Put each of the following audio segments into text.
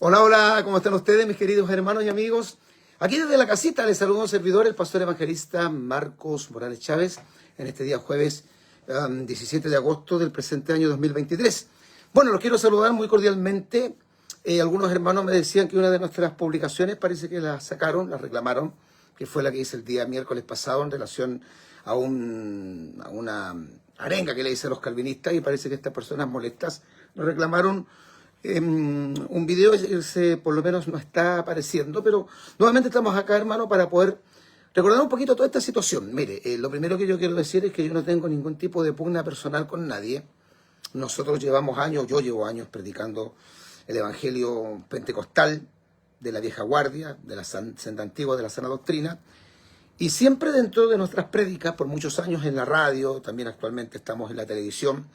Hola, hola, ¿cómo están ustedes, mis queridos hermanos y amigos? Aquí desde la casita les saludo a un servidor, el pastor evangelista Marcos Morales Chávez, en este día jueves 17 de agosto del presente año 2023. Bueno, los quiero saludar muy cordialmente. Algunos hermanos me decían que una de nuestras publicaciones parece que la sacaron, la reclamaron, que fue la que hice el día miércoles pasado en relación a una arenga que le hice a los calvinistas, y parece que estas personas molestas nos reclamaron un video. Ese por lo menos no está apareciendo, pero nuevamente estamos acá, hermano, para poder recordar un poquito toda esta situación. Mire, lo primero que yo quiero decir es que yo no tengo ningún tipo de pugna personal con nadie. Nosotros llevamos años, yo llevo años predicando el evangelio pentecostal de la vieja guardia, de la senda antigua, de la sana doctrina, y siempre dentro de nuestras prédicas, por muchos años en la radio, también actualmente estamos en la televisión,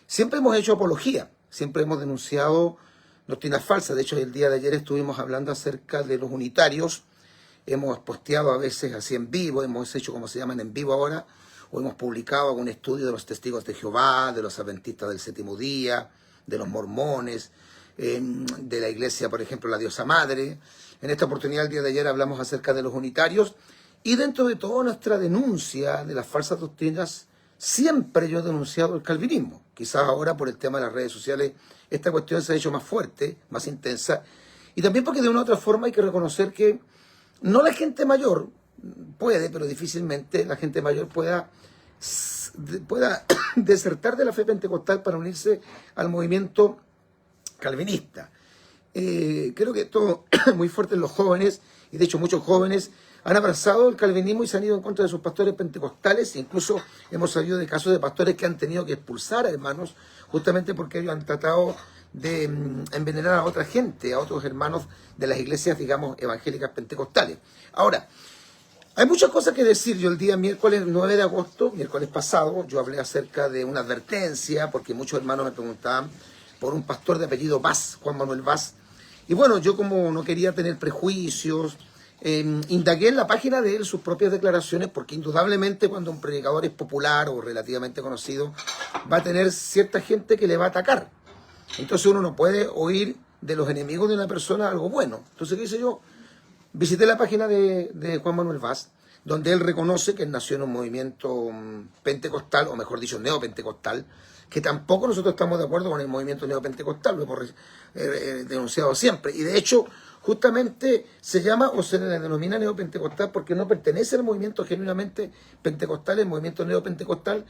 siempre hemos hecho apología, siempre hemos denunciado doctrinas falsas. De hecho, el día de ayer estuvimos hablando acerca de los unitarios. Hemos posteado a veces así en vivo, hemos hecho como se llaman en vivo ahora, o hemos publicado algún estudio de los testigos de Jehová, de los adventistas del séptimo día, de los mormones, de la iglesia, por ejemplo, la Diosa Madre. En esta oportunidad, el día de ayer, hablamos acerca de los unitarios. Y dentro de toda nuestra denuncia de las falsas doctrinas, siempre yo he denunciado el calvinismo. Quizás ahora por el tema de las redes sociales esta cuestión se ha hecho más fuerte, más intensa, y también porque de una u otra forma hay que reconocer que no la gente mayor puede, pero difícilmente la gente mayor pueda desertar de la fe pentecostal para unirse al movimiento calvinista. Creo que esto es muy fuerte en los jóvenes, y de hecho muchos jóvenes han abrazado el calvinismo y se han ido en contra de sus pastores pentecostales. Incluso hemos sabido de casos de pastores que han tenido que expulsar a hermanos justamente porque ellos han tratado de envenenar a otra gente, a otros hermanos de las iglesias, digamos, evangélicas pentecostales. Ahora, hay muchas cosas que decir. Yo el día miércoles 9 de agosto, miércoles pasado, yo hablé acerca de una advertencia, porque muchos hermanos me preguntaban por un pastor de apellido Vaz, Juan Manuel Vaz. Y bueno, yo como no quería tener prejuicios, indagué en la página de él sus propias declaraciones, porque indudablemente cuando un predicador es popular o relativamente conocido, va a tener cierta gente que le va a atacar. Entonces uno no puede oír de los enemigos de una persona algo bueno. Entonces, ¿qué hice yo? Visité la página de Juan Manuel Vaz, donde él reconoce que él nació en un movimiento pentecostal, o mejor dicho, neopentecostal, que tampoco nosotros estamos de acuerdo con el movimiento neopentecostal, lo hemos denunciado siempre. Y de hecho, justamente se llama o se le denomina neopentecostal porque no pertenece al movimiento genuinamente pentecostal, el movimiento neopentecostal,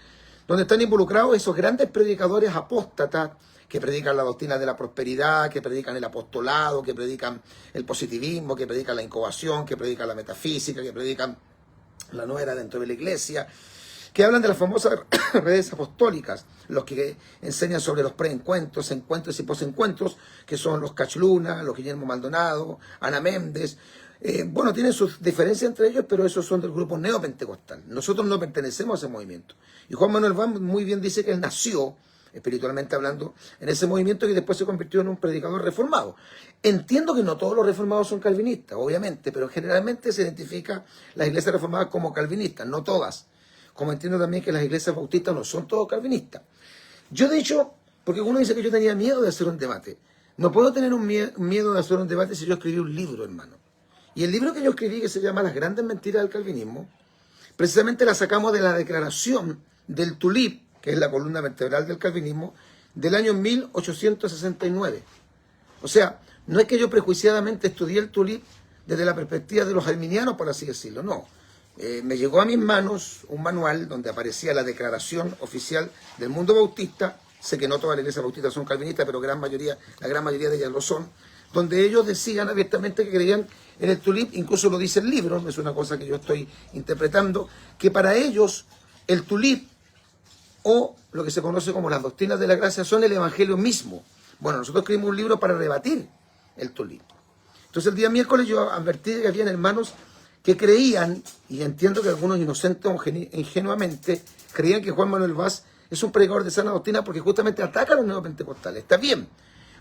donde están involucrados esos grandes predicadores apóstatas que predican la doctrina de la prosperidad, que predican el apostolado, que predican el positivismo, que predican la incubación, que predican la metafísica, que predican la nueva era dentro de la iglesia, que hablan de las famosas redes apostólicas, los que enseñan sobre los preencuentros, encuentros y posencuentros, que son los Cach Luna, los Guillermo Maldonado, Ana Méndez. Bueno, tienen sus diferencias entre ellos, pero esos son del grupo neopentecostal. Nosotros no pertenecemos a ese movimiento. Y Juan Manuel Vaz muy bien dice que él nació, espiritualmente hablando, en ese movimiento, y después se convirtió en un predicador reformado. Entiendo que no todos los reformados son calvinistas, obviamente, pero generalmente se identifica las iglesias reformadas como calvinistas, no todas. Como entiendo también que las iglesias bautistas no son todos calvinistas. Yo, de hecho, porque uno dice que yo tenía miedo de hacer un debate. No puedo tener un miedo de hacer un debate si yo escribí un libro, hermano. Y el libro que yo escribí, que se llama Las grandes mentiras del calvinismo, precisamente la sacamos de la declaración del Tulip, que es la columna vertebral del calvinismo, del año 1869. O sea, no es que yo prejuiciadamente estudié el Tulip desde la perspectiva de los arminianos, por así decirlo, no. Me llegó a mis manos un manual donde aparecía la declaración oficial del mundo bautista. Sé que no todas las iglesias bautistas son calvinistas, pero la gran mayoría de ellas lo son, donde ellos decían abiertamente que creían en el Tulip. Incluso lo dice el libro, no es una cosa que yo estoy interpretando, que para ellos el Tulip, o lo que se conoce como las doctrinas de la gracia, son el evangelio mismo. Bueno, nosotros escribimos un libro para rebatir el Tulip. Entonces el día miércoles yo advertí que habían hermanos que creían, y entiendo que algunos inocentes o ingenuamente creían que Juan Manuel Vaz es un predicador de sana doctrina porque justamente ataca a los neopentecostales. Está bien.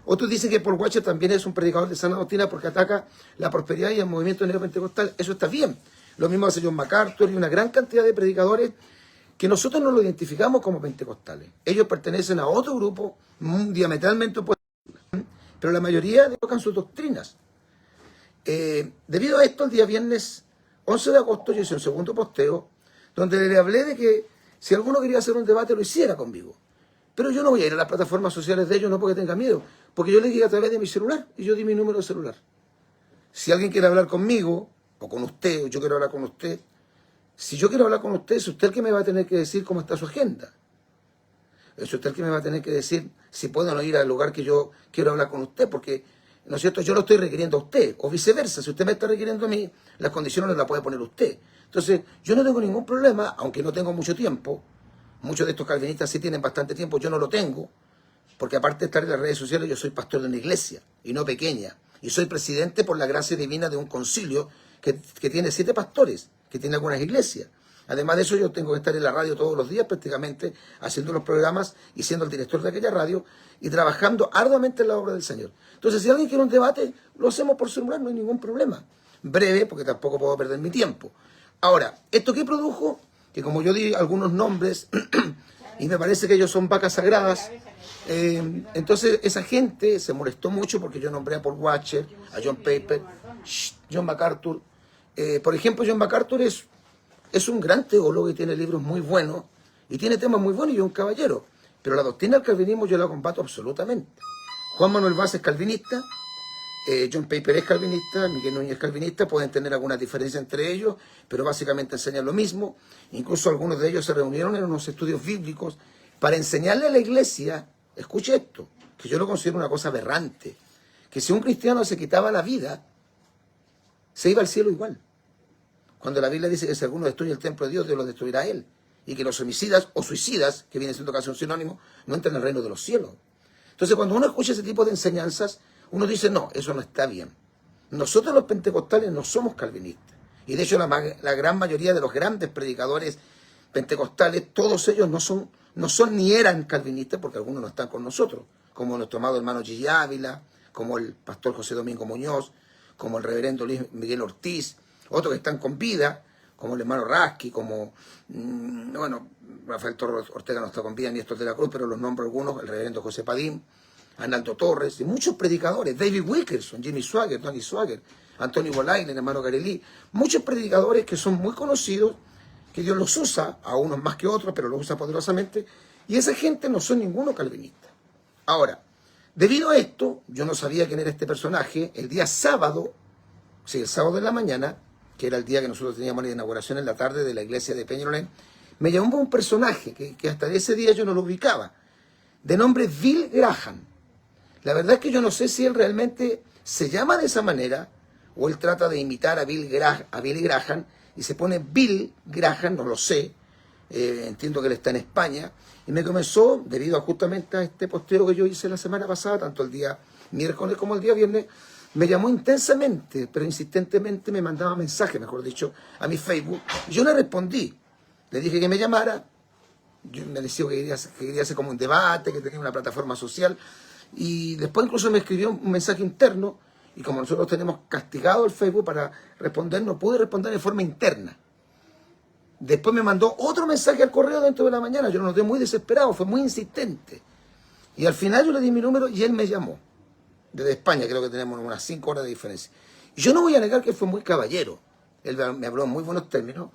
Otros dicen que Paul Washer también es un predicador de sana doctrina porque ataca la prosperidad y el movimiento neopentecostal. Eso está bien. Lo mismo hace John MacArthur y una gran cantidad de predicadores que nosotros no lo identificamos como pentecostales. Ellos pertenecen a otro grupo diametralmente opuesto, pero la mayoría tocan sus doctrinas. Debido a esto, el día viernes 11 de agosto yo hice un segundo posteo donde le hablé de que si alguno quería hacer un debate lo hiciera conmigo. Pero yo no voy a ir a las plataformas sociales de ellos, no porque tenga miedo, porque yo les dije a través de mi celular y yo di mi número de celular. Si alguien quiere hablar conmigo, o con usted, o yo quiero hablar con usted, si yo quiero hablar con usted, es usted el que me va a tener que decir cómo está su agenda. Es usted el que me va a tener que decir si puedo o no ir al lugar que yo quiero hablar con usted, porque, ¿no es cierto?, yo lo estoy requiriendo a usted, o viceversa. Si usted me está requiriendo a mí, las condiciones las puede poner usted. Entonces, yo no tengo ningún problema, aunque no tengo mucho tiempo. Muchos de estos calvinistas sí tienen bastante tiempo, yo no lo tengo, porque aparte de estar en las redes sociales, yo soy pastor de una iglesia, y no pequeña, y soy presidente por la gracia divina de un concilio que tiene 7 pastores, que tiene algunas iglesias. Además de eso, yo tengo que estar en la radio todos los días prácticamente, haciendo los programas y siendo el director de aquella radio y trabajando arduamente en la obra del Señor. Entonces, si alguien quiere un debate, lo hacemos por celular, no hay ningún problema. Breve, porque tampoco puedo perder mi tiempo. Ahora, ¿esto qué produjo? Que como yo di algunos nombres, y me parece que ellos son vacas sagradas, entonces esa gente se molestó mucho porque yo nombré a Paul Washer, a John Piper, John MacArthur. Por ejemplo, John MacArthur es un gran teólogo y tiene libros muy buenos, y tiene temas muy buenos y es un caballero. Pero la doctrina del calvinismo yo la combato absolutamente. Juan Manuel Vaz es calvinista, John Piper es calvinista, Miguel Núñez es calvinista, pueden tener algunas diferencias entre ellos, pero básicamente enseñan lo mismo. Incluso algunos de ellos se reunieron en unos estudios bíblicos para enseñarle a la iglesia, escuche esto, que yo lo considero una cosa aberrante, que si un cristiano se quitaba la vida, se iba al cielo igual. Cuando la Biblia dice que si alguno destruye el templo de Dios, Dios lo destruirá a él. Y que los homicidas o suicidas, que viene siendo casi un sinónimo, no entran en el reino de los cielos. Entonces, cuando uno escucha ese tipo de enseñanzas, uno dice, no, eso no está bien. Nosotros los pentecostales no somos calvinistas. Y de hecho, la gran mayoría de los grandes predicadores pentecostales, todos ellos no son ni eran calvinistas, porque algunos no están con nosotros, como nuestro amado hermano Gigi Ávila, como el pastor José Domingo Muñoz, como el reverendo Luis Miguel Ortiz, otros que están con vida, como el hermano Rasky, como, bueno, Rafael Torres Ortega no está con vida, ni Néstor de la Cruz, pero los nombro algunos, el reverendo José Padín, Arnaldo Torres, y muchos predicadores, David Wilkerson, Jimmy Swaggart, Tony Swaggart, Antonio Bolain, el hermano Garelí, muchos predicadores que son muy conocidos, que Dios los usa, a unos más que otros, pero los usa poderosamente, y esa gente no son ninguno calvinista. Ahora, debido a esto, yo no sabía quién era este personaje, el día sábado, sí, el sábado en la mañana, que era el día que nosotros teníamos la inauguración en la tarde de la iglesia de Peñalolén, me llamó un personaje que hasta ese día yo no lo ubicaba, de nombre Bill Graham. La verdad es que yo no sé si él realmente se llama de esa manera, o él trata de imitar a Billy Graham, y se pone Bill Graham, no lo sé, entiendo que él está en España, y me comenzó, debido a justamente a este posteo que yo hice la semana pasada, tanto el día miércoles como el día viernes, me llamó intensamente, pero insistentemente me mandaba mensajes, mejor dicho, a mi Facebook, y yo le respondí, le dije que me llamara, me decía que quería hacer como un debate, que tenía una plataforma social, y después incluso me escribió un mensaje interno, y como nosotros tenemos castigado el Facebook para responder, no pude responder de forma interna. Después me mandó otro mensaje al correo dentro de la mañana, yo lo noté muy desesperado, fue muy insistente. Y al final yo le di mi número y él me llamó. Desde España, creo que tenemos unas 5 horas de diferencia. Y yo no voy a negar que fue muy caballero. Él me habló en muy buenos términos,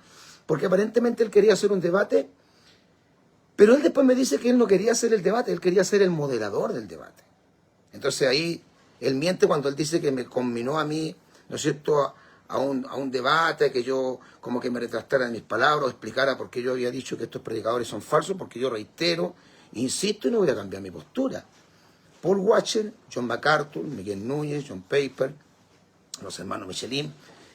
porque aparentemente él quería hacer un debate, pero él después me dice que él no quería hacer el debate, él quería ser el moderador del debate. Entonces ahí él miente cuando él dice que me combinó a mí, ¿no es cierto?, a un debate, que yo como que me retractara en mis palabras, explicara por qué yo había dicho que estos predicadores son falsos, porque yo reitero, insisto y no voy a cambiar mi postura. Paul Washer, John MacArthur, Miguel Núñez, John Piper, los hermanos Michelin,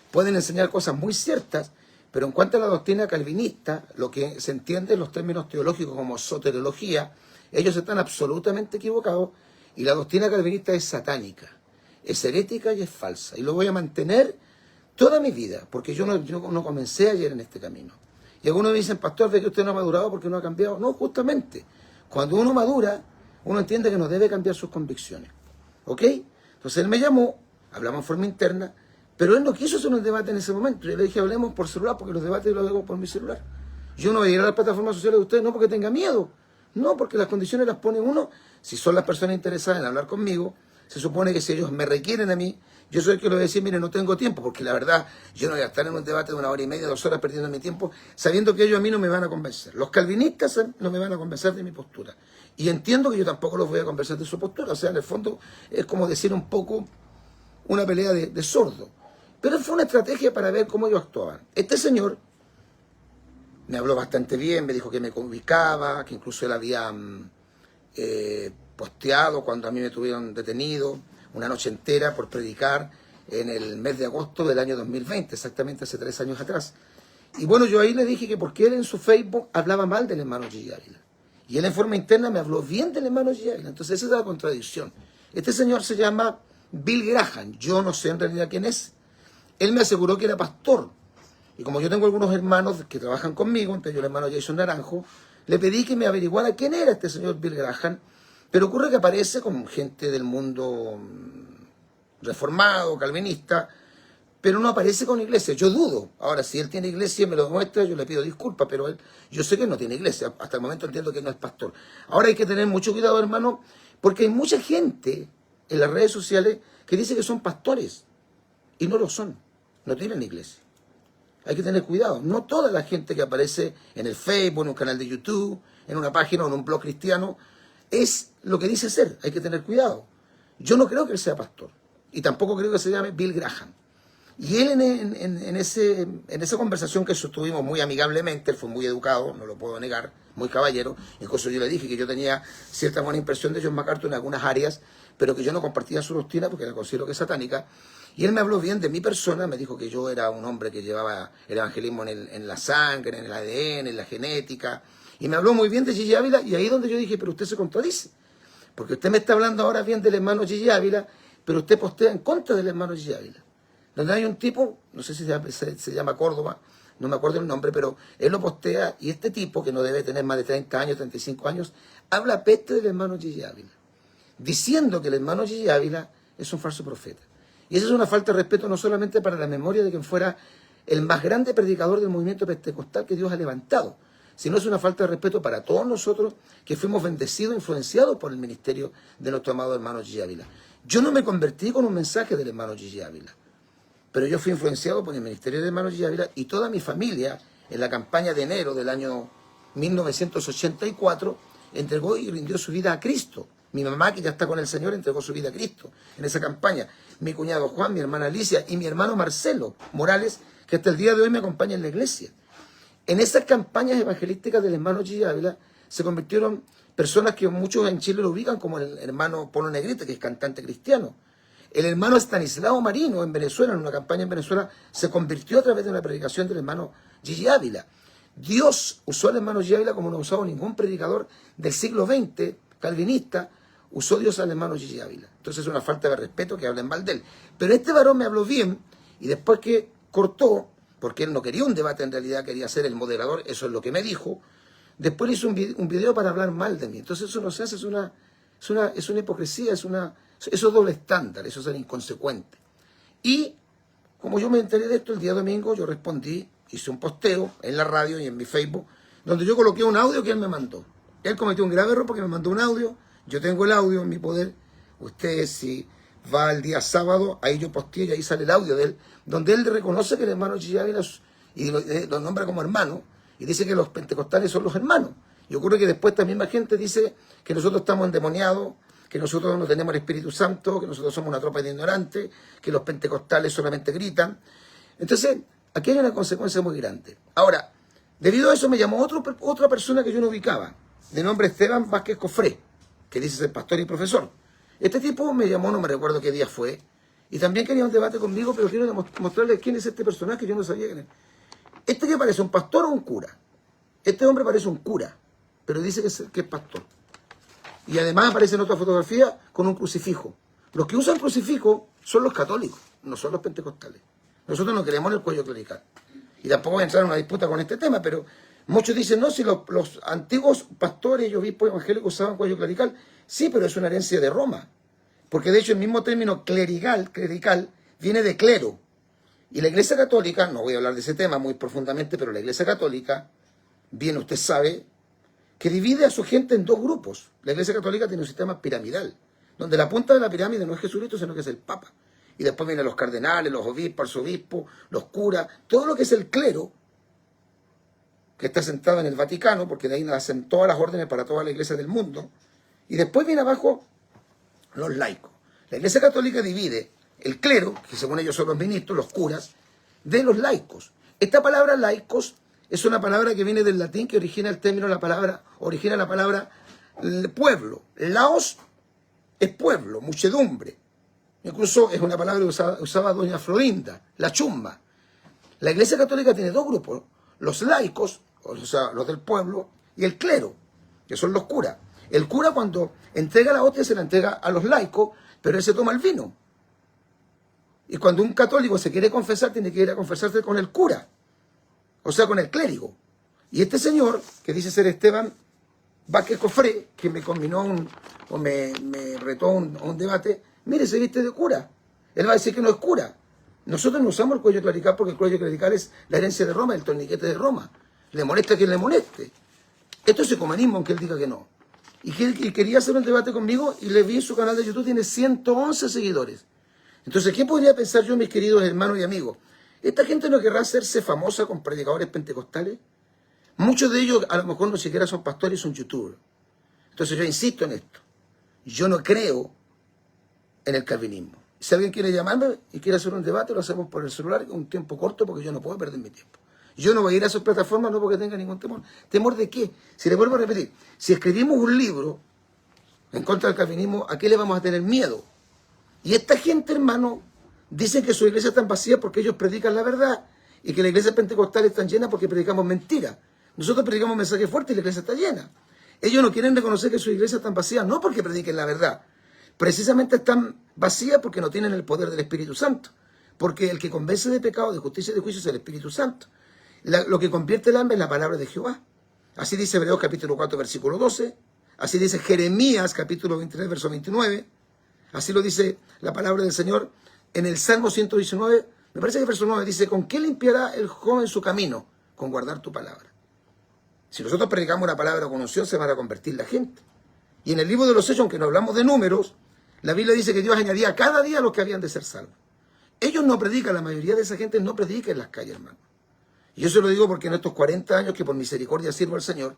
pueden enseñar cosas muy ciertas, pero en cuanto a la doctrina calvinista, lo que se entiende en los términos teológicos como soteriología, ellos están absolutamente equivocados, y la doctrina calvinista es satánica, es herética y es falsa, y lo voy a mantener toda mi vida, porque yo no comencé ayer en este camino. Y algunos me dicen, pastor, ¿ve que usted no ha madurado porque no ha cambiado? No, justamente, cuando uno madura, uno entiende que no debe cambiar sus convicciones. ¿Ok? Entonces él me llamó, hablamos en forma interna, pero él no quiso hacer un debate en ese momento. Yo le dije, hablemos por celular, porque los debates los hago por mi celular. Yo no voy a ir a las plataformas sociales de ustedes, no porque tenga miedo, no, porque las condiciones las pone uno, si son las personas interesadas en hablar conmigo, Se supone que si ellos me requieren a mí, yo soy el que les voy a decir, mire, no tengo tiempo, porque la verdad, yo no voy a estar en un debate de 1 hora y media, 2 horas perdiendo mi tiempo, sabiendo que ellos a mí no me van a convencer. Los calvinistas no me van a convencer de mi postura. Y entiendo que yo tampoco los voy a convencer de su postura. O sea, en el fondo es como decir un poco una pelea de sordo. Pero fue una estrategia para ver cómo ellos actuaban. Este señor me habló bastante bien, me dijo que me ubicaba, que incluso él había posteado cuando a mí me tuvieron detenido una noche entera por predicar en el mes de agosto del año 2020, exactamente hace 3 años atrás. Y bueno, yo ahí le dije que porque él en su Facebook hablaba mal del hermano Gigi Ávila. Y él en forma interna me habló bien del hermano Gigi Ávila. Entonces esa es la contradicción. Este señor se llama Bill Graham. Yo no sé en realidad quién es. Él me aseguró que era pastor. Y como yo tengo algunos hermanos que trabajan conmigo, entre ellos el hermano Jason Naranjo, le pedí que me averiguara quién era este señor Bill Graham. Pero ocurre que aparece con gente del mundo reformado, calvinista, pero no aparece con iglesia. Yo dudo. Ahora, si él tiene iglesia y me lo demuestra, yo le pido disculpas, pero él, yo sé que no tiene iglesia. Hasta el momento entiendo que no es pastor. Ahora hay que tener mucho cuidado, hermano, porque hay mucha gente en las redes sociales que dice que son pastores y no lo son. No tienen iglesia. Hay que tener cuidado. No toda la gente que aparece en el Facebook, en un canal de YouTube, en una página o en un blog cristiano, es lo que dice ser. Hay que tener cuidado. Yo no creo que él sea pastor. Y tampoco creo que se llame Bill Graham. Y él en esa conversación que sostuvimos muy amigablemente, él fue muy educado, no lo puedo negar, muy caballero. Incluso yo le dije que yo tenía cierta buena impresión de John MacArthur en algunas áreas, pero que yo no compartía su doctrina porque la considero que es satánica. Y él me habló bien de mi persona, me dijo que yo era un hombre que llevaba el evangelismo en la sangre, en el ADN, en la genética. Y me habló muy bien de Gigi Ávila, y ahí es donde yo dije, pero usted se contradice. Porque usted me está hablando ahora bien del hermano Gigi Ávila, pero usted postea en contra del hermano Gigi Ávila. Donde hay un tipo, no sé si se llama Córdoba, no me acuerdo el nombre, pero él lo postea, y este tipo, que no debe tener más de 30 años, 35 años, habla peste del hermano Gigi Ávila, diciendo que el hermano Gigi Ávila es un falso profeta. Y esa es una falta de respeto no solamente para la memoria de quien fuera el más grande predicador del movimiento pentecostal que Dios ha levantado, sino es una falta de respeto para todos nosotros que fuimos bendecidos, influenciados por el ministerio de nuestro amado hermano Gigi Ávila. Yo no me convertí con un mensaje del hermano Gigi Ávila, pero yo fui influenciado por el ministerio del hermano Gigi Ávila, y toda mi familia en la campaña de enero del año 1984 entregó y rindió su vida a Cristo. Mi mamá, que ya está con el Señor, entregó su vida a Cristo en esa campaña. Mi cuñado Juan, mi hermana Alicia y mi hermano Marcelo Morales, que hasta el día de hoy me acompaña en la iglesia. En esas campañas evangelísticas del hermano Gigi Ávila se convirtieron personas que muchos en Chile lo ubican como el hermano Polo Negrete, que es cantante cristiano. El hermano Estanislao Marino en Venezuela, en una campaña en Venezuela, se convirtió a través de una predicación del hermano Gigi Ávila. Dios usó al hermano Gigi Ávila como no ha usado ningún predicador del siglo XX, calvinista, usó Dios al hermano Gigi Ávila. Entonces es una falta de respeto que hablen mal de él. Pero este varón me habló bien, y después que cortó, porque él no quería un debate, en realidad quería ser el moderador, eso es lo que me dijo, después hizo un video para hablar mal de mí. Entonces eso no se hace, es una hipocresía, eso es doble estándar, eso es ser inconsecuente. Y como yo me enteré de esto el día domingo, yo respondí, hice un posteo en la radio y en mi Facebook, donde yo coloqué un audio que él me mandó. Él cometió un grave error porque me mandó un audio, yo tengo el audio en mi poder. Usted, si va el día sábado, ahí yo posteé y ahí sale el audio de él, donde él reconoce que el hermano Gigi Ávila y lo nombra como hermano, y dice que los pentecostales son los hermanos. Y ocurre que después también la gente dice que nosotros estamos endemoniados, que nosotros no tenemos el Espíritu Santo, que nosotros somos una tropa de ignorantes, que los pentecostales solamente gritan. Entonces, aquí hay una consecuencia muy grande. Ahora, debido a eso me llamó otra persona que yo no ubicaba, de nombre Esteban Vázquez Cofré, que dice ser pastor y profesor. Este tipo me llamó, no me recuerdo qué día fue, y también quería un debate conmigo, pero quiero mostrarles quién es este personaje, yo no sabía quién es. Este que parece un pastor o un cura. Este hombre parece un cura, pero dice que es pastor. Y además aparece en otra fotografía con un crucifijo. Los que usan crucifijo son los católicos, no son los pentecostales. Nosotros no queremos el cuello clerical. Y tampoco voy a entrar en una disputa con este tema, pero muchos dicen, no, si los antiguos pastores y obispos evangélicos usaban cuello clerical. Sí, pero es una herencia de Roma. Porque de hecho el mismo término clerical, viene de clero. Y la Iglesia Católica, no voy a hablar de ese tema muy profundamente, pero la Iglesia Católica, bien usted sabe, que divide a su gente en dos grupos. La Iglesia Católica tiene un sistema piramidal, donde la punta de la pirámide no es Jesucristo, sino que es el Papa. Y después vienen los cardenales, los obispos, arzobispos, los curas, todo lo que es el clero, que está sentado en el Vaticano, porque de ahí nacen todas las órdenes para toda la iglesia del mundo. Y después viene abajo los laicos. La Iglesia Católica divide el clero, que según ellos son los ministros, los curas, de los laicos. Esta palabra laicos es una palabra que viene del latín, que origina el término, origina la palabra pueblo. Laos es pueblo, muchedumbre. Incluso es una palabra que usaba doña Florinda, la chumba. La Iglesia Católica tiene dos grupos, los laicos, o sea, los del pueblo, y el clero, que son los curas. El cura, cuando entrega la hostia, se la entrega a los laicos, pero él se toma el vino. Y cuando un católico se quiere confesar, tiene que ir a confesarse con el cura, o sea, con el clérigo. Y este señor, que dice ser Esteban Vázquez Cofré, que me combinó me retó a un debate, mire, se viste de cura. Él va a decir que no es cura. Nosotros no usamos el cuello clerical porque el cuello clerical es la herencia de Roma, el torniquete de Roma. Le molesta a quien le moleste. Esto es ecumenismo, aunque él diga que no. Y quería hacer un debate conmigo y le vi en su canal de YouTube, tiene 111 seguidores. Entonces, ¿qué podría pensar yo, mis queridos hermanos y amigos? ¿Esta gente no querrá hacerse famosa con predicadores pentecostales? Muchos de ellos a lo mejor no siquiera son pastores, son youtubers. Entonces yo insisto en esto. Yo no creo en el calvinismo. Si alguien quiere llamarme y quiere hacer un debate, lo hacemos por el celular, un tiempo corto, porque yo no puedo perder mi tiempo. Yo no voy a ir a esas plataformas no porque tenga ningún temor. ¿Temor de qué? Si le vuelvo a repetir, si escribimos un libro en contra del calvinismo, ¿a qué le vamos a tener miedo? Y esta gente, hermano, dicen que su iglesia está vacía porque ellos predican la verdad y que la iglesia pentecostal está llena porque predicamos mentira. Nosotros predicamos mensajes fuertes y la iglesia está llena. Ellos no quieren reconocer que su iglesia está vacía, no porque prediquen la verdad. Precisamente están vacías porque no tienen el poder del Espíritu Santo. Porque el que convence de pecado, de justicia y de juicio es el Espíritu Santo. Lo que convierte el alma es la palabra de Jehová. Así dice Hebreos capítulo 4, versículo 12. Así dice Jeremías capítulo 23, verso 29. Así lo dice la palabra del Señor en el Salmo 119. Me parece que el verso 9 dice, ¿con qué limpiará el joven su camino? Con guardar tu palabra. Si nosotros predicamos una palabra con unción, se van a convertir la gente. Y en el libro de los Hechos, aunque no hablamos de números, la Biblia dice que Dios añadía cada día a los que habían de ser salvos. Ellos no predican, la mayoría de esa gente no predica en las calles, hermano. Y yo se lo digo porque en estos 40 años que por misericordia sirvo al Señor,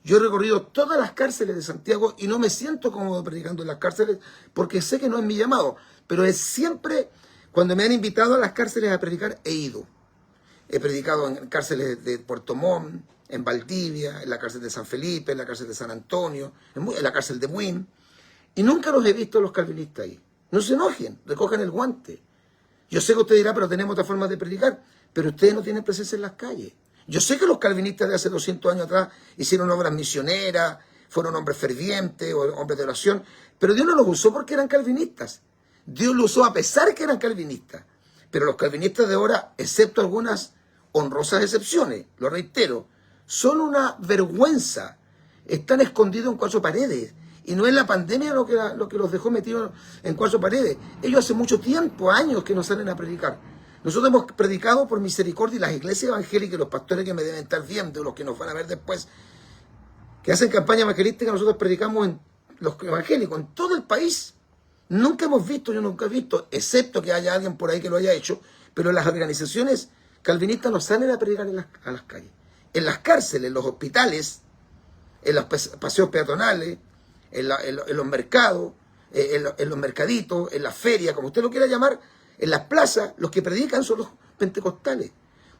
yo he recorrido todas las cárceles de Santiago y no me siento cómodo predicando en las cárceles porque sé que no es mi llamado. Pero es siempre, cuando me han invitado a las cárceles a predicar, he ido. He predicado en cárceles de Puerto Montt, en Valdivia, en la cárcel de San Felipe, en la cárcel de San Antonio, en la cárcel de Buin. Y nunca los he visto a los calvinistas ahí. No se enojen, recojan el guante. Yo sé que usted dirá, pero tenemos otra forma de predicar. Pero ustedes no tienen presencia en las calles. Yo sé que los calvinistas de hace 200 años atrás hicieron obras misioneras, fueron hombres fervientes, o hombres de oración, pero Dios no los usó porque eran calvinistas. Dios los usó a pesar que eran calvinistas. Pero los calvinistas de ahora, excepto algunas honrosas excepciones, lo reitero, son una vergüenza. Están escondidos en 4 paredes. Y no es la pandemia lo que los dejó metidos en 4 paredes. Ellos hace mucho tiempo, años, que no salen a predicar. Nosotros hemos predicado por misericordia y las iglesias evangélicas y los pastores que me deben estar viendo, los que nos van a ver después, que hacen campaña evangelística, nosotros predicamos en los evangélicos, en todo el país. Nunca hemos visto, yo nunca he visto, excepto que haya alguien por ahí que lo haya hecho, pero las organizaciones calvinistas no salen a predicar a las calles. En las cárceles, en los hospitales, en los paseos peatonales, en los mercados, en los mercaditos, en las ferias, como usted lo quiera llamar, en las plazas, los que predican son los pentecostales,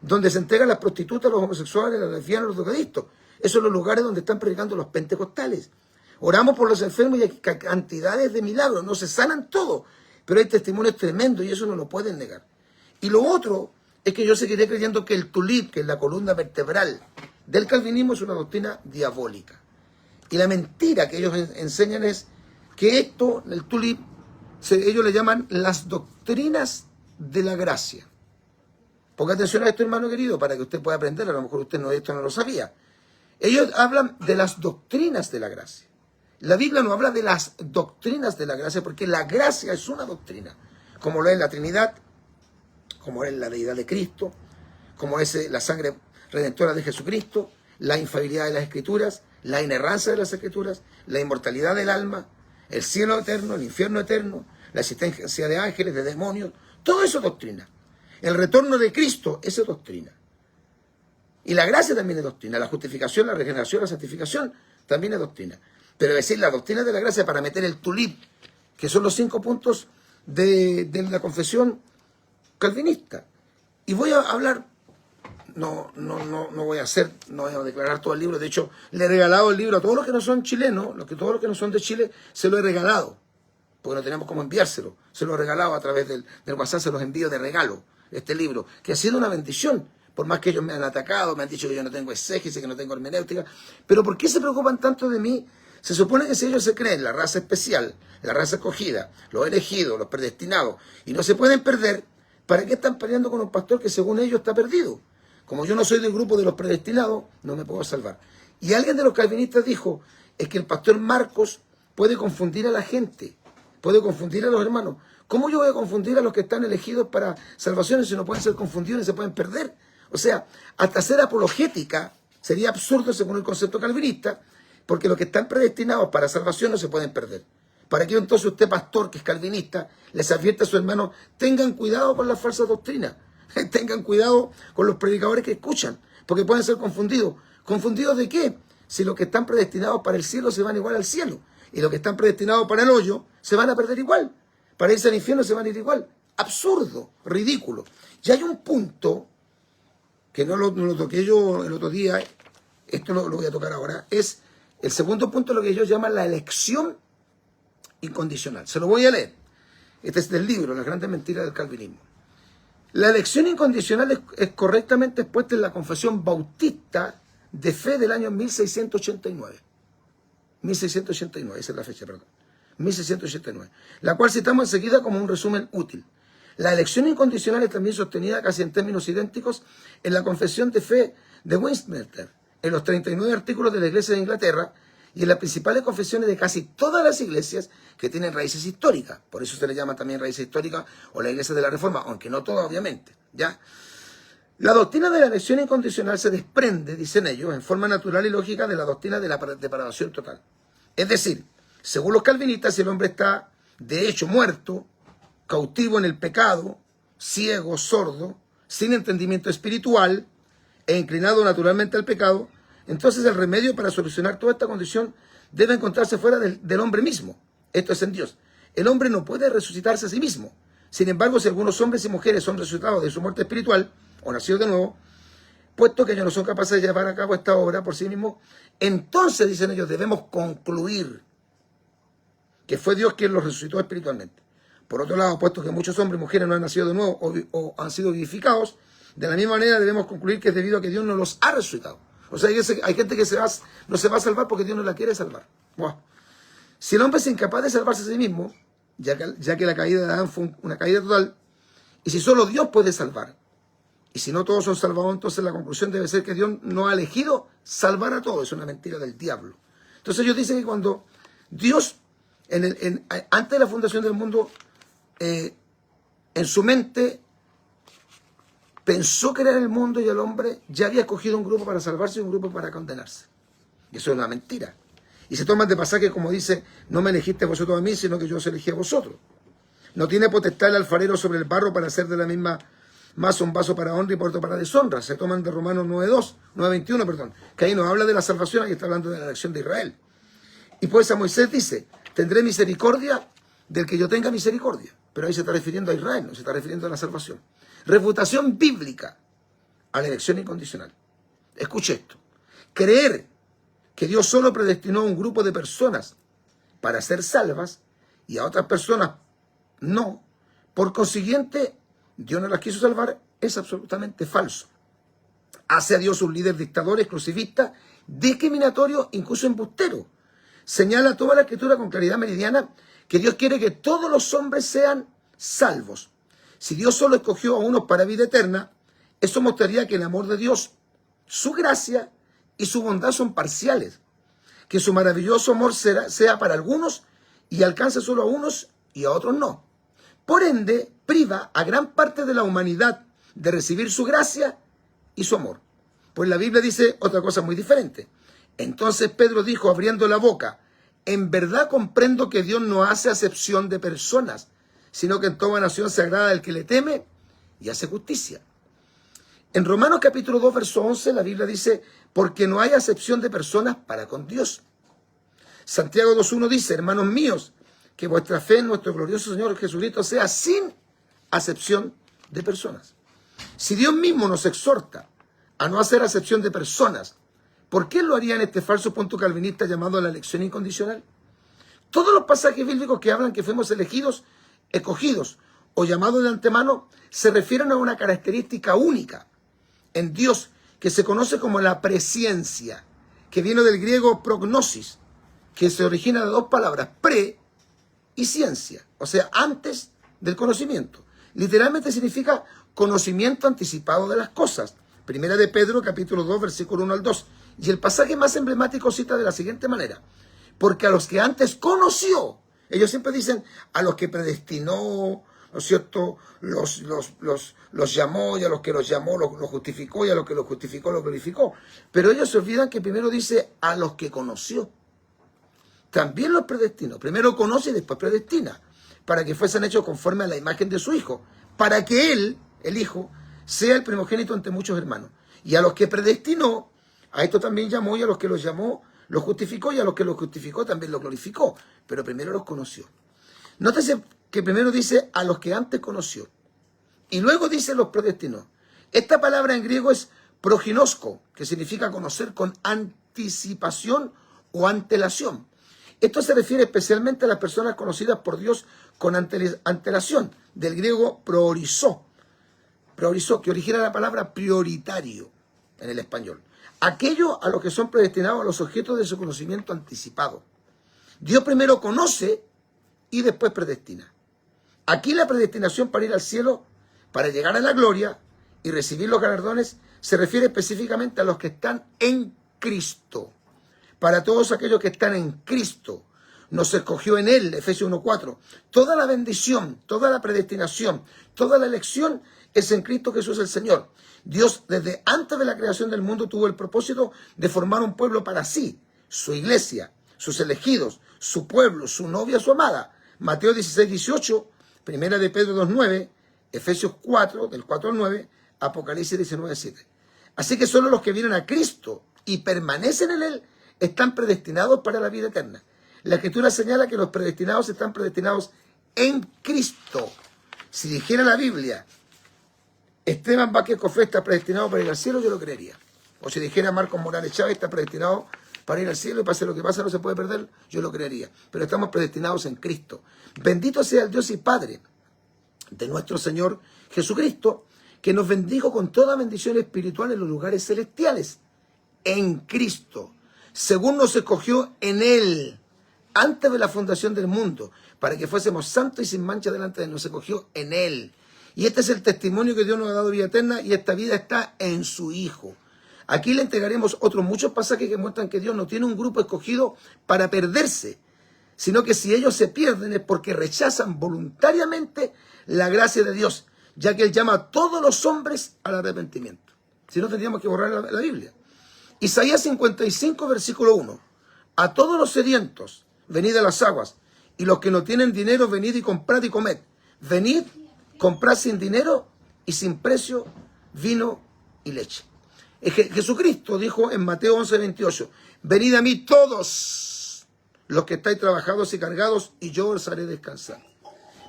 donde se entregan las prostitutas, los homosexuales, las lesbianas, los drogadictos. Esos son los lugares donde están predicando los pentecostales. Oramos por los enfermos y hay cantidades de milagros, no se sanan todos, pero hay testimonios tremendos y eso no lo pueden negar. Y lo otro es que yo seguiré creyendo que el tulip, que es la columna vertebral del calvinismo, es una doctrina diabólica. Y la mentira que ellos enseñan es que esto, el tulip, ellos le llaman las doctrinas de la gracia. Ponga atención a esto, hermano querido, para que usted pueda aprender. A lo mejor usted esto no lo sabía. Ellos hablan de las doctrinas de la gracia. La Biblia no habla de las doctrinas de la gracia, porque la gracia es una doctrina, como lo es la Trinidad, como es la deidad de Cristo, como es la sangre redentora de Jesucristo, la infalibilidad de las Escrituras, la inerrancia de las Escrituras, la inmortalidad del alma, El cielo eterno, el infierno eterno, la existencia de ángeles, de demonios, todo eso es doctrina. El retorno de Cristo, eso es doctrina. Y la gracia también es doctrina. La justificación, la regeneración, la santificación también es doctrina. Pero decir la doctrina de la gracia para meter el tulip, que son los 5 puntos de la confesión calvinista. Y voy a hablar, no voy a declarar todo el libro. De hecho, le he regalado el libro a todos los que no son chilenos, todos los que no son de Chile, se lo he regalado, porque no tenemos cómo enviárselo. Se lo he regalado a través del WhatsApp, se los envío de regalo, este libro, que ha sido una bendición. Por más que ellos me han atacado, me han dicho que yo no tengo exégesis, que no tengo hermenéutica. Pero ¿por qué se preocupan tanto de mí? Se supone que si ellos se creen la raza especial, la raza escogida, los elegidos, los predestinados, y no se pueden perder, ¿para qué están peleando con un pastor que según ellos está perdido? Como yo no soy del grupo de los predestinados, no me puedo salvar. Y alguien de los calvinistas dijo, es que el pastor Marcos puede confundir a la gente, puede confundir a los hermanos. ¿Cómo yo voy a confundir a los que están elegidos para salvaciones si no pueden ser confundidos y se pueden perder? O sea, hasta ser apologética sería absurdo según el concepto calvinista, porque los que están predestinados para salvación no se pueden perder. ¿Para qué entonces usted, pastor, que es calvinista, les advierte a sus hermanos, tengan cuidado con las falsas doctrinas, tengan cuidado con los predicadores que escuchan, porque pueden ser confundidos? ¿Confundidos de qué? Si los que están predestinados para el cielo se van igual al cielo, y los que están predestinados para el hoyo se van a perder igual, para irse al infierno se van a ir igual. Absurdo, ridículo. Y hay un punto que no lo toqué yo el otro día, esto lo voy a tocar ahora, es el segundo punto, lo que ellos llaman la elección incondicional. Se lo voy a leer. Este es del libro, Las grandes mentiras del calvinismo. La elección incondicional es correctamente expuesta en la Confesión Bautista de Fe del año 1689. 1689, esa es la fecha, perdón. 1689. La cual citamos enseguida como un resumen útil. La elección incondicional es también sostenida casi en términos idénticos en la Confesión de Fe de Westminster, en los 39 artículos de la Iglesia de Inglaterra y en las principales confesiones de casi todas las iglesias que tienen raíces históricas. Por eso se le llama también raíces históricas o la Iglesia de la Reforma, aunque no todas, obviamente. ¿Ya? La doctrina de la elección incondicional se desprende, dicen ellos, en forma natural y lógica de la doctrina de la depravación total. Es decir, según los calvinistas, si el hombre está de hecho muerto, cautivo en el pecado, ciego, sordo, sin entendimiento espiritual e inclinado naturalmente al pecado, entonces el remedio para solucionar toda esta condición debe encontrarse fuera del hombre mismo. Esto es en Dios. El hombre no puede resucitarse a sí mismo. Sin embargo, si algunos hombres y mujeres son resucitados de su muerte espiritual o nacidos de nuevo, puesto que ellos no son capaces de llevar a cabo esta obra por sí mismos, entonces, dicen ellos, debemos concluir que fue Dios quien los resucitó espiritualmente. Por otro lado, puesto que muchos hombres y mujeres no han nacido de nuevo o han sido vivificados, de la misma manera debemos concluir que es debido a que Dios no los ha resucitado. O sea, hay gente que no se va a salvar porque Dios no la quiere salvar. Wow. Si el hombre es incapaz de salvarse a sí mismo, ya que la caída de Adán fue una caída total, y si solo Dios puede salvar, y si no todos son salvados, entonces la conclusión debe ser que Dios no ha elegido salvar a todos. Es una mentira del diablo. Entonces ellos dicen que cuando Dios, antes de la fundación del mundo, en su mente pensó crear el mundo y el hombre ya había escogido un grupo para salvarse y un grupo para condenarse. Y eso es una mentira. Y se toman de pasaje como dice, no me elegiste vosotros a mí, sino que yo os elegí a vosotros. No tiene potestad el alfarero sobre el barro para hacer de la misma masa un vaso para honra y por otro para deshonra. Se toman de Romanos 9:21, perdón, que ahí nos habla de la salvación, ahí está hablando de la elección de Israel. Y pues a Moisés dice, tendré misericordia del que yo tenga misericordia. Pero ahí se está refiriendo a Israel, no se está refiriendo a la salvación. Refutación bíblica a la elección incondicional. Escuche esto. Creer que Dios solo predestinó a un grupo de personas para ser salvas y a otras personas no, por consiguiente, Dios no las quiso salvar, es absolutamente falso. Hace a Dios un líder dictador, exclusivista, discriminatorio, incluso embustero. Señala toda la Escritura con claridad meridiana que Dios quiere que todos los hombres sean salvos. Si Dios solo escogió a unos para vida eterna, eso mostraría que el amor de Dios, su gracia y su bondad son parciales. Que su maravilloso amor sea para algunos y alcance solo a unos y a otros no. Por ende, priva a gran parte de la humanidad de recibir su gracia y su amor. Pues la Biblia dice otra cosa muy diferente. Entonces Pedro dijo, abriendo la boca, en verdad comprendo que Dios no hace acepción de personas, sino que en toda nación se agrada el que le teme y hace justicia. En Romanos capítulo 2, verso 11, la Biblia dice, porque no hay acepción de personas para con Dios. Santiago 2.1 dice, hermanos míos, que vuestra fe en nuestro glorioso Señor Jesucristo sea sin acepción de personas. Si Dios mismo nos exhorta a no hacer acepción de personas, ¿por qué lo haría en este falso punto calvinista llamado la elección incondicional? Todos los pasajes bíblicos que hablan que fuimos elegidos, escogidos o llamados de antemano se refieren a una característica única en Dios que se conoce como la presciencia, que viene del griego prognosis, que se origina de dos palabras, pre y ciencia, o sea, antes del conocimiento. Literalmente significa conocimiento anticipado de las cosas. Primera de Pedro, capítulo 2, versículo 1 al 2. Y el pasaje más emblemático cita de la siguiente manera, porque a los que antes conoció, ellos siempre dicen, a los que predestinó, ¿no es cierto?, los llamó, y a los que los llamó los justificó, y a los que los justificó los glorificó. Pero ellos se olvidan que primero dice, a los que conoció. También los predestinó. Primero conoce y después predestina, para que fuesen hechos conforme a la imagen de su Hijo, para que Él, el Hijo, sea el primogénito entre muchos hermanos. Y a los que predestinó, a esto también llamó, y a los que los llamó, los justificó, y a los que los justificó también los glorificó. Pero primero los conoció. Nótese que primero dice a los que antes conoció, y luego dice los predestinó. Esta palabra en griego es proginosko, que significa conocer con anticipación o antelación. Esto se refiere especialmente a las personas conocidas por Dios con antelación, del griego priorizó, que origina la palabra prioritario en el español. Aquello a los que son predestinados a los objetos de su conocimiento anticipado. Dios primero conoce y después predestina. Aquí la predestinación para ir al cielo, para llegar a la gloria y recibir los galardones, se refiere específicamente a los que están en Cristo. Para todos aquellos que están en Cristo, nos escogió en Él, Efesios 1.4. Toda la bendición, toda la predestinación, toda la elección es en Cristo Jesús el Señor. Dios desde antes de la creación del mundo tuvo el propósito de formar un pueblo para sí, su iglesia, sus elegidos, su pueblo, su novia, su amada. Mateo 16.18, Primera de Pedro 2.9, Efesios 4, del 4 al 9, Apocalipsis 19.7. Así que solo los que vienen a Cristo y permanecen en Él están predestinados para la vida eterna. La Escritura señala que los predestinados están predestinados en Cristo. Si dijera la Biblia, Esteban Vázquez Cofré está predestinado para ir al cielo, yo lo creería. O si dijera Marcos Morales Chávez está predestinado para ir al cielo y pase lo que pase no se puede perder, yo lo creería. Pero estamos predestinados en Cristo. Bendito sea el Dios y Padre de nuestro Señor Jesucristo, que nos bendijo con toda bendición espiritual en los lugares celestiales, en Cristo, según nos escogió en Él, antes de la fundación del mundo, para que fuésemos santos y sin mancha delante de Él. Nos escogió en Él. Y este es el testimonio que Dios nos ha dado, vida eterna, y esta vida está en su Hijo. Aquí le entregaremos otros muchos pasajes que muestran que Dios no tiene un grupo escogido para perderse, sino que si ellos se pierden es porque rechazan voluntariamente la gracia de Dios, ya que Él llama a todos los hombres al arrepentimiento. Si no, tendríamos que borrar la Biblia. Isaías 55, versículo 1. A todos los sedientos, venid a las aguas, y los que no tienen dinero, venid y comprad y comed. Venid, comprad sin dinero y sin precio vino y leche. Jesucristo dijo en Mateo 11, 28, venid a mí todos los que estáis trabajados y cargados, y yo os haré descansar.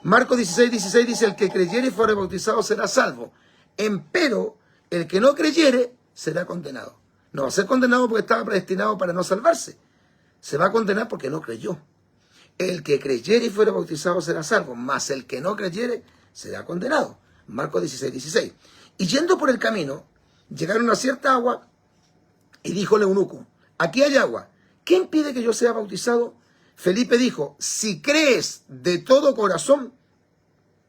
Marcos 16, 16 dice, el que creyere y fuere bautizado será salvo. Empero, el que no creyere será condenado. No va a ser condenado porque estaba predestinado para no salvarse. Se va a condenar porque no creyó. El que creyere y fuere bautizado será salvo, mas el que no creyere será condenado. Marcos 16, 16. Y yendo por el camino, llegaron a cierta agua y díjole eunuco, aquí hay agua, ¿qué impide que yo sea bautizado? Felipe dijo, si crees de todo corazón,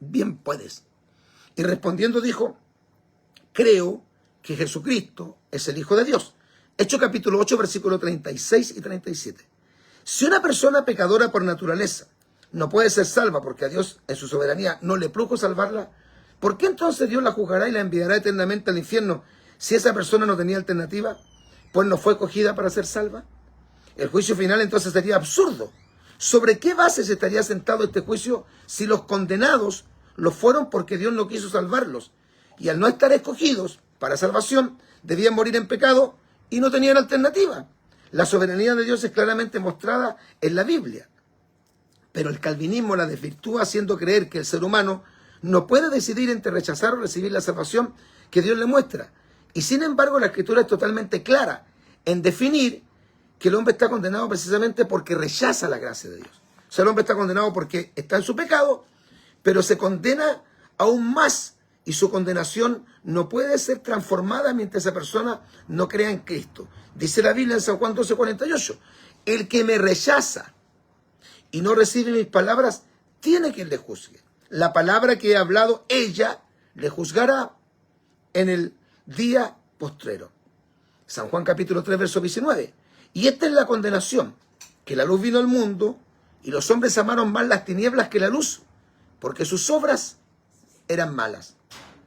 bien puedes. Y respondiendo dijo, creo que Jesucristo es el Hijo de Dios. Hechos capítulo 8, versículos 36 y 37. Si una persona pecadora por naturaleza no puede ser salva porque a Dios en su soberanía no le plugo salvarla, ¿por qué entonces Dios la juzgará y la enviará eternamente al infierno si esa persona no tenía alternativa? Pues no fue escogida para ser salva. El juicio final entonces sería absurdo. ¿Sobre qué bases estaría sentado este juicio si los condenados lo fueron porque Dios no quiso salvarlos? Y al no estar escogidos para salvación, debían morir en pecado y no tenían alternativa. La soberanía de Dios es claramente mostrada en la Biblia. Pero el calvinismo la desvirtúa haciendo creer que el ser humano no puede decidir entre rechazar o recibir la salvación que Dios le muestra. Y sin embargo, la Escritura es totalmente clara en definir que el hombre está condenado precisamente porque rechaza la gracia de Dios. O sea, el hombre está condenado porque está en su pecado, pero se condena aún más y su condenación no puede ser transformada mientras esa persona no crea en Cristo. Dice la Biblia en San Juan 12:48, el que me rechaza y no recibe mis palabras, tiene quien le juzgue. La palabra que he hablado, ella le juzgará en el día postrero. San Juan capítulo 3, verso 19. Y esta es la condenación, que la luz vino al mundo y los hombres amaron más las tinieblas que la luz, porque sus obras eran malas.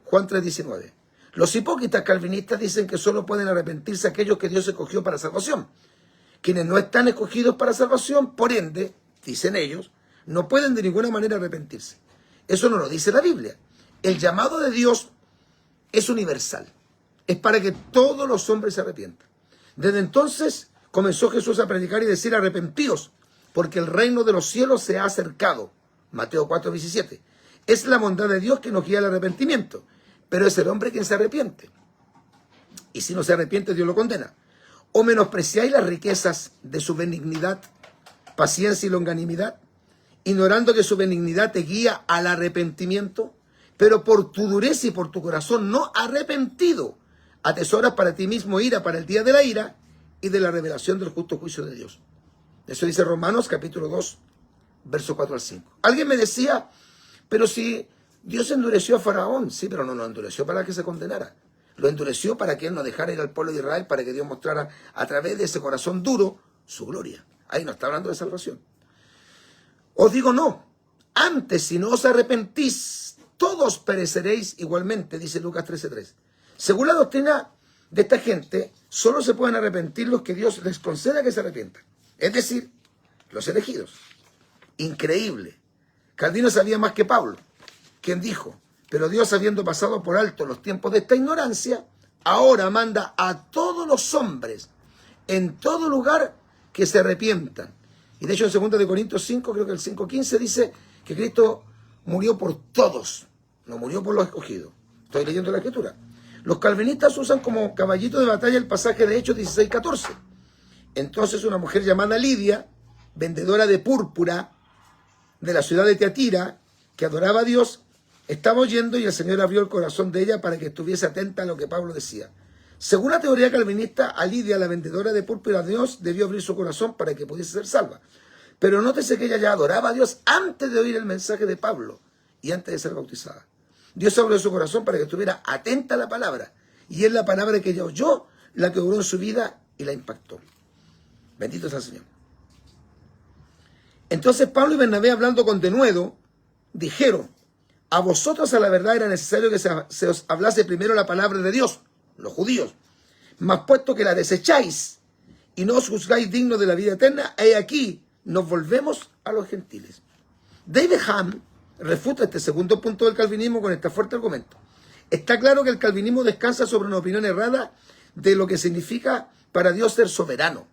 Juan 3:19. Los hipócritas calvinistas dicen que solo pueden arrepentirse aquellos que Dios escogió para salvación. Quienes no están escogidos para salvación, por ende, dicen ellos, no pueden de ninguna manera arrepentirse. Eso no lo dice la Biblia. El llamado de Dios es universal. Es para que todos los hombres se arrepientan. Desde entonces comenzó Jesús a predicar y decir: arrepentíos, porque el reino de los cielos se ha acercado. Mateo 4:17. Es la bondad de Dios que nos guía al arrepentimiento, pero es el hombre quien se arrepiente. Y si no se arrepiente, Dios lo condena. ¿O menospreciáis las riquezas de su benignidad, paciencia y longanimidad, ignorando que su benignidad te guía al arrepentimiento? Pero por tu dureza y por tu corazón no arrepentido, atesoras para ti mismo ira para el día de la ira y de la revelación del justo juicio de Dios. Eso dice Romanos capítulo 2, verso 4 al 5. Alguien me decía, pero si Dios endureció a Faraón, sí, pero no lo endureció para que se condenara. Lo endureció para que él no dejara ir al pueblo de Israel, para que Dios mostrara a través de ese corazón duro su gloria. Ahí no está hablando de salvación. Os digo no, antes si no os arrepentís, todos pereceréis igualmente, dice Lucas 13:3. Según la doctrina de esta gente, solo se pueden arrepentir los que Dios les conceda que se arrepientan. Es decir, los elegidos. Increíble. Calvino sabía más que Pablo, quien dijo, pero Dios, habiendo pasado por alto los tiempos de esta ignorancia, ahora manda a todos los hombres en todo lugar que se arrepientan. Y de hecho en 2 Corintios 5, creo que el 5:15 dice que Cristo murió por todos, no murió por los escogidos. Estoy leyendo la Escritura. Los calvinistas usan como caballito de batalla el pasaje de Hechos 16:14. Entonces una mujer llamada Lidia, vendedora de púrpura de la ciudad de Tiatira, que adoraba a Dios, estaba oyendo y el Señor abrió el corazón de ella para que estuviese atenta a lo que Pablo decía. Según la teoría calvinista, a Lidia, la vendedora de púrpura, Dios debió abrir su corazón para que pudiese ser salva. Pero nótese que ella ya adoraba a Dios antes de oír el mensaje de Pablo y antes de ser bautizada. Dios abrió su corazón para que estuviera atenta a la palabra. Y es la palabra que ella oyó la que obró en su vida y la impactó. Bendito sea el Señor. Entonces Pablo y Bernabé, hablando con denuedo, dijeron: a vosotros a la verdad era necesario que se os hablase primero la palabra de Dios, los judíos. Mas puesto que la desecháis y no os juzgáis dignos de la vida eterna, he aquí, nos volvemos a los gentiles. David Hume refuta este segundo punto del calvinismo con este fuerte argumento. Está claro que el calvinismo descansa sobre una opinión errada de lo que significa para Dios ser soberano.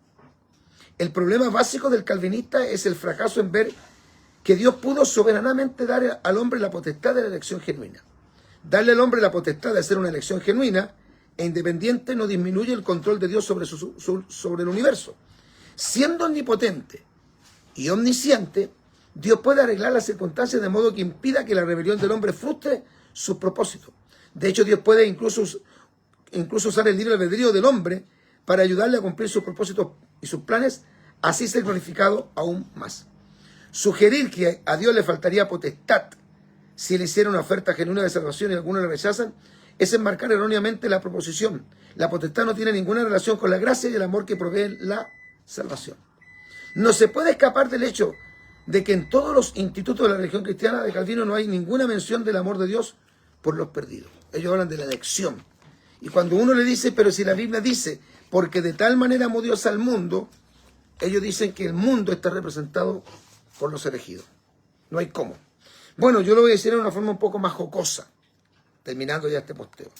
El problema básico del calvinista es el fracaso en ver que Dios pudo soberanamente dar al hombre la potestad de la elección genuina. Darle al hombre la potestad de hacer una elección genuina e independiente no disminuye el control de Dios sobre el universo. Siendo omnipotente y omnisciente, Dios puede arreglar las circunstancias de modo que impida que la rebelión del hombre frustre sus propósitos. De hecho, Dios puede incluso usar el libre albedrío del hombre para ayudarle a cumplir sus propósitos y sus planes, así ser glorificado aún más. Sugerir que a Dios le faltaría potestad si él hiciera una oferta genuina de salvación y algunos la rechazan, es enmarcar erróneamente la proposición. La potestad no tiene ninguna relación con la gracia y el amor que provee la salvación. No se puede escapar del hecho de que en todos los institutos de la religión cristiana de Calvino no hay ninguna mención del amor de Dios por los perdidos. Ellos hablan de la elección. Y cuando uno le dice, pero si la Biblia dice, porque de tal manera amó Dios al mundo, ellos dicen que el mundo está representado por los elegidos. No hay cómo. Bueno, yo lo voy a decir de una forma un poco más jocosa, terminando ya este posteo.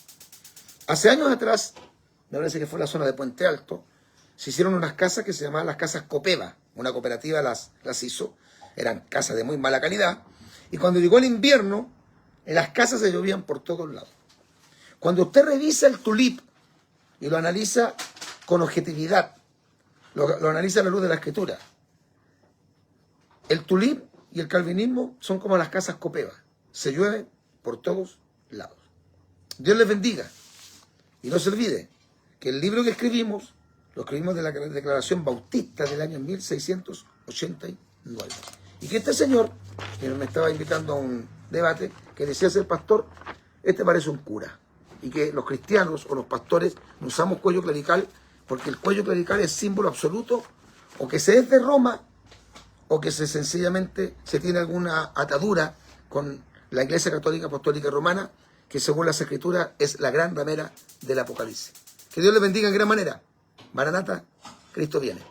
Hace años atrás, me parece que fue en la zona de Puente Alto, se hicieron unas casas que se llamaban las casas Copeva. Una cooperativa las hizo. Eran casas de muy mala calidad. Y cuando llegó el invierno, en las casas se llovían por todos lados. Cuando usted revisa el tulip y lo analiza con objetividad, lo analiza a la luz de la escritura, el tulip y el calvinismo son como las casas Copeva. Se llueve por todos lados. Dios les bendiga. Y no se olvide que el libro que escribimos, lo escribimos de la Declaración Bautista del año 1689. Y que este señor, que me estaba invitando a un debate, que decía ser pastor, parece un cura. Y que los cristianos o los pastores no usamos cuello clerical, porque el cuello clerical es símbolo absoluto, o que se es de Roma, o que sencillamente se tiene alguna atadura con la Iglesia Católica Apostólica y Romana, que según las Escrituras es la gran ramera del Apocalipsis. Que Dios les bendiga en gran manera. Maranata, Cristo viene.